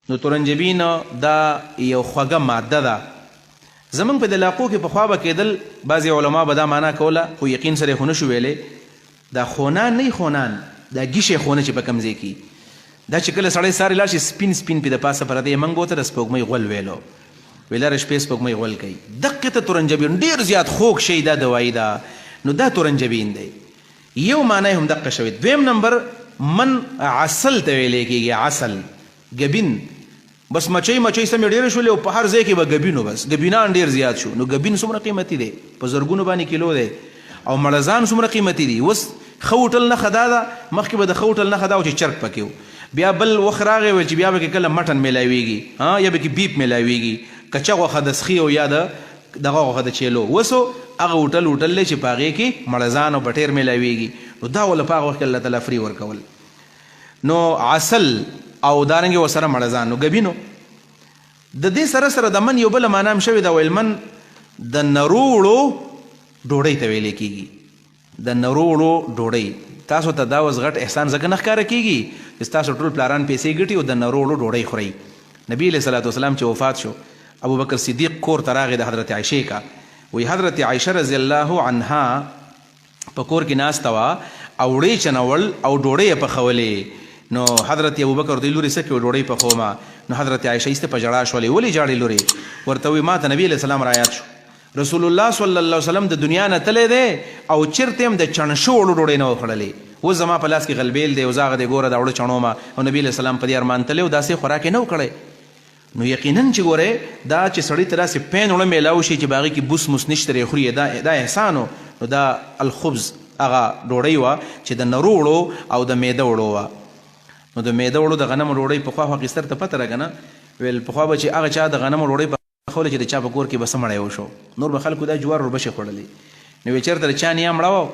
نو تورنجبین دا یو خوږه ماده ده. زمونږ په د علاقو کې پخوا به کېدل، بعضې علما به دا معنا کوله خو یقین سره یې خو نه شو ویلی، دا خونان نه خونان، دا ګیشې خونه چې په کوم ځای کې دا چې کله سړی ساري لاړ شي سپین سپین پې د پاسه پرده یې موږ ورته د سپوږمۍ غول ویلو، ویلاره شپې سپوږمۍ غول کوي. دقې ته تورنجبین ډېر زیات خوږ شی دا دوایي ده، نو دا تورنجبین دی. یو معنی هم دقه شوی. دویم نمبر من عسل ته ویلی کېږي، عسل ګبین. بس مچۍ سمې ډېرې شولې او په هر ځای کې به ګبینو، بس ګبینان ډېر زیات شو. نو ګبین څومره قیمتي دی؟ په زرګونو باندې کیلو دی. او مړزان څومره قیمتي دي؟ اوس ښه هوټل نښه دا ده، مخکې به د ښه هوټل نښه دا و چې چرګ پکې و، بیا بل وخت راغی ویل چې بیا به کې کله مټن میلاویږي، یا به کې بیف میلاویږي، کچه غوښه د سخي او یا د دغه غوښه د چیلو. اوسو هغه هوټل دی چې په هغې کې مړزان او بټیر میلاویږي. نو دا وله په هغه وخت کې الله تعالی فري ورکول. نو عسل او دارنګې ورسره مړزان. نو ګبینو د دې سره سره د من یو بله معنا هم شوې ده، ویل من د نروړو ډوډۍ ته ویلی کېږي، د نروړو ډوډۍ. تاسو ته دا اوس غټ احسان ځکه نه ښکاره کېږي چې تاسو ټول پلاران پیسې ګټي او د نروړو ډوډۍ خورئ. نبي علیه صلات وسلام چې وفات شو، ابو بکر صدیق کور ته راغی د حضرت عایشې کا. وی حضرت عایشه رضی الله عنها په کور کې ناسته وه او وړۍ چنول او ډوډۍ یې پخولې. نو حضرت ابو بکر ورته لورې څه کوې؟ ډوډۍ پخومه. نو حضرت عایشه ایسته په ژړا شولې. ولې ژاړې لورې؟ ورته وی ما ته نبي علیه السلام رایاد شو، رسول الله صلی الله علیه وسلم د دنیا نه تللی دی او چېرته هم د چڼشو وړو ډوډۍ نه وخوړلې. اوس زما په لاس کې غلبیل دی او زه هغه دی ګوره دا وړه چڼومه، او نبي علیه السلام په دې ارمان تللی او داسې خوراک یې نه و کړی. نو یقینا چې ګورې دا چې سړي ته داسې پین وړه میلاو شي چې په هغې کې بوس موس نشته دی خوري، دا احسان و. نو دا الخبز هغه ډوډۍ وه چې د نرو وړو او د میده وړو وه. نو د میده وړو د غنمو ډوډۍ پخوا خو اخیستر ته پته ده که نه، ویل پخوا به چې هغه چا د غنمو ډوډۍ پخوله چې د چا په کور کې به څه مړی وشو، نور به خلکو دا جوار وربشې خوړلې. نو وی چېرته د چا نیا مړه وه،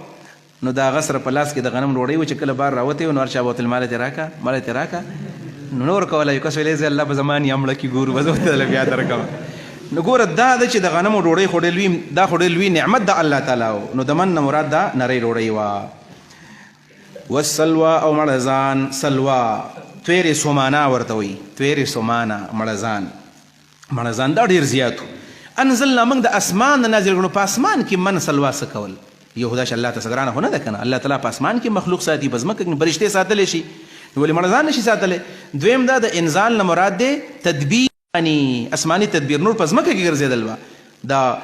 نو د هغه سره په لاس کې د غنم ډوډۍ و چې کله بار راوتې و، نو هر چا به ورته ماله ترې راکړه، ماله ترې راکړه. نو نه ورکولی، یو کس ویلی زه الله به زما نیا مړه کي ګورو، به زه ورته بیا درکوم. نو ګوره دا ده چې د غنمو ډوډۍ خو ډېر لوی، دا خو ډېر لوی نعمت د الله تعالی و. نو د من نه مراد دا نری ډوډۍ وه. والسلوا او مړزان، سلوا تویرې سومانا ورته وایي، تویرې سومانا مړزان دا ډېر زیات و. انزلنا موږ د اسمان نه نازل کړو. په اسمان کې من سلوا څه کول؟ یو خدا چې الله ته څه ګرانه خو نه ده که نه. الله تعالی په اسمان کې مخلوق ساتي، په ځمکه کې فرشتې ساتلی شي، نو ولې مړزان نشي ساتلی؟ دویم دا د انزال نه مراد دی تدبیر، یعنی اسماني تدبیر. نور په ځمکه کې ګرځېدل به، دا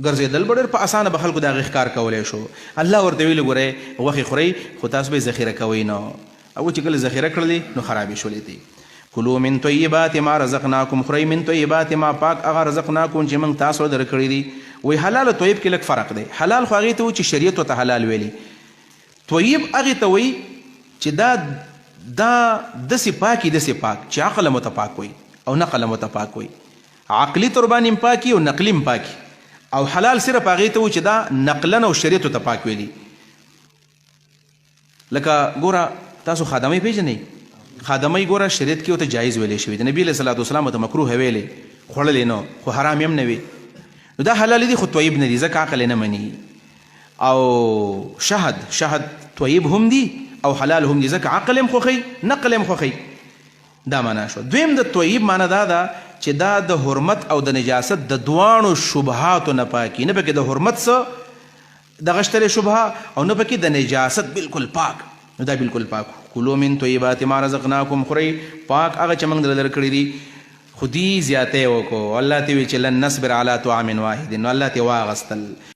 ګرځېدل به ډېر په اسانه به خلکو د هغې ښکار کولی شو. الله ورته ویلي ګورئ غوښې خورئ خو تاسو به یې ذخیره کوئ نه، او چې کله ذخیره کړلې نو خرابې شولې دي. کلو من طیبات ما رزقناکم، خورئ من طیبات ما پاک هغه رزقناکم چې موږ تاسو درکړي دي. وایي حلال او طیب کې لږ فرق دی. حلال خو هغې ته و چې شریعت ورته حلال ویلي، طیب هغې ته وایي چې دا داسې پاکي داسې پاک چې عقل هم ورته پاک وي او نقل هم ورته پاک وي، عقلي طور باندې هم پاکي او نقلي هم پاکي. او حلال صرف هغې ته و چې دا نقلن او شریعت ورته پاک ویلي. لکه ګوره تاسو خادمۍ پېژنئ، خادمۍ ګوره شریعت کې ورته جایز ویلی شوي. د نبي علیه صلات وسلام ورته مکروه ویلی، خوړلې نه، خو حرام هم نه وي. نو دا حلال دي خو طیب نه دي ځکه عقل یې نه مني. او شهد طیب هم دي او حلال هم دي ځکه عقل هم خوښوي نقل هم خوښوي. دا معنا شو. دویم د طیب معنا دا ده چې دا د حرمت او د نجاست د دواړو شبهاتو نه پاکي، نه پکې د حرمت څه دغه شته شبهه او نه پکې د نجاست بالکل پاک. نو دا بالکل پاک. کلو من طیبات ما رزقناکم، خورئ پاک هغه چې موږ درله درکړي دي. خو دې زیاتی وکړو، الله ته ویل چې لن نصبر علی طعام واحد، نو الله ته واغستل